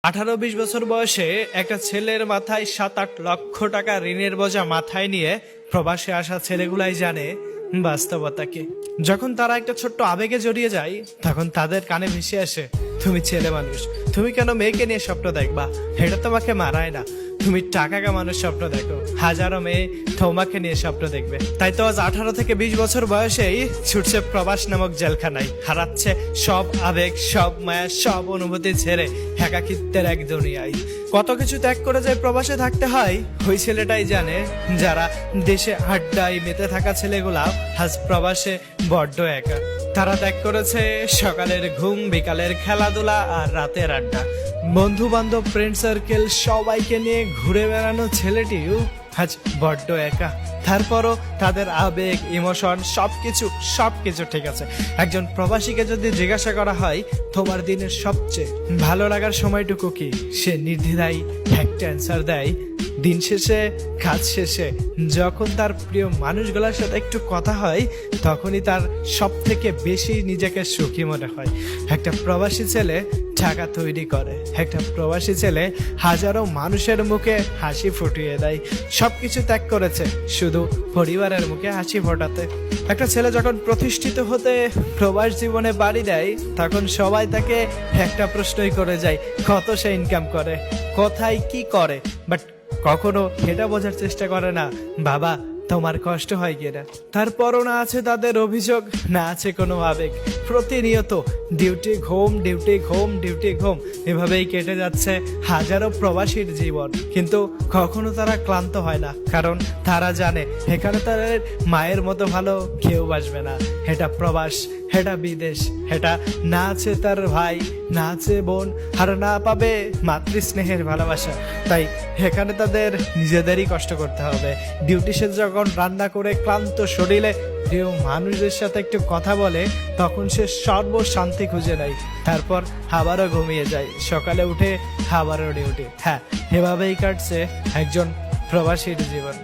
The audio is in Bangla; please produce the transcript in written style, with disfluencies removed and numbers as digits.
18-20 বছর বয়সে একটা ছেলের মাথায় 7-8 লক্ষ টাকা ঋণের বোঝা মাথায় নিয়ে প্রবাসে আসা ছেলেগুলাই জানে বাস্তবতা কি। যখন তারা একটা ছোট্ট আবেগে জড়িয়ে যায় তখন তাদের কানে ভেসে আসে, তুমি ছেলে মানুষ, তুমি কেন মেয়েকে নিয়ে স্বপ্ন দেখবা, এটা তোমাকে মারায় না। তুমি টাকা কামানোর স্বপ্ন দেখো, হাজারো মেয়ে তোমাকে নিয়ে স্বপ্ন দেখবে। তাই তো আজ 18 থেকে 20 বছর বয়সেই ছুটছে প্রবাস নামক জেলখানায়, হারাচ্ছে সব আবেগ, সব মায়া, সব অনুভূতি ছেড়ে একাকিত্বের এক দুনিয়ায়। কত কিছু ত্যাগ করে যায় প্রবাসে থাকতে হয়, ওই ছেলেটাই জানে। যারা দেশে আড্ডায় মেতে থাকা ছেলেগুলা আজ প্রবাসে বড্ড একা। তারা ত্যাগ করেছে সকালের ঘুম, বিকালের খেলাধুলা আর রাতের আড্ডা, বন্ধু বান্ধব, ফ্রেন্ড সার্কেল সবাইকে নিয়ে ঘুরে বেড়ানো ছেলেটিও আজ বড্ড একা। তারপরও তাদের আবেগ, ইমোশন সবকিছু ঠিক আছে। একজন প্রবাসীকে যদি জিজ্ঞাসা করা হয় তোমার দিনের সবচেয়ে ভালো লাগার সময়টুকু কি, সে নির্দ্বিধায় একটা অ্যান্সার দেয়, দিন শেষে, কাজ শেষে যখন তার প্রিয় মানুষগুলোর সাথে একটু কথা হয় তখনই তার সব থেকে বেশি নিজেকে সুখী মনে হয়। একটা প্রবাসী ছেলে টাকা তৈরি করে, একটা প্রবাসী ছেলে হাজারো মানুষের মুখে হাসি ফুটিয়ে দেয়। সবকিছু ত্যাগ করেছে শুধু পরিবারের মুখে হাসি ফোটাতে। একটা ছেলে যখন প্রতিষ্ঠিত হতে প্রবাস জীবনে বাড়ি দেয় তখন সবাই তাকে একটা প্রশ্নই করে যায়, কত সে ইনকাম করে, কোথায় কি করে, বাট কখনো এটা বোঝার চেষ্টা করে না বাবা তোমার কষ্ট হয় কিনা। তারপরও না আছে তাদের অভিযোগ, না আছে কোনো আবেগ। প্রতিনিয়ত ডিউটি ঘুম, ডিউটি ঘুম, ডিউটি ঘুম, এভাবেই কেটে যাচ্ছে হাজারো প্রবাসীর জীবন। কিন্তু কখনো তারা ক্লান্ত হয় না, কারণ তারা জানে এখানে তাদের মায়ের মতো ভালো কেউ বাসবে না। এটা প্রবাস, এটা বিদেশ, এটা না আছে তার ভাই, না আছে বোন, আর না পাবে মাতৃস্নেহের ভালোবাসা। তাই এখানে তাদের নিজেদেরই কষ্ট করতে হবে। ডিউটি শেষে যখন রান্না করে ক্লান্ত শরীরে প্রিয় মানুষদের সাথে একটু কথা বলে তখন সে সর্বশান্তি খুঁজে নেয়। তারপর আবারও ঘুমিয়ে যায়, সকালে উঠে আবারও ডিউটি। হ্যাঁ, এভাবেই কাটছে একজন প্রবাসীর জীবন।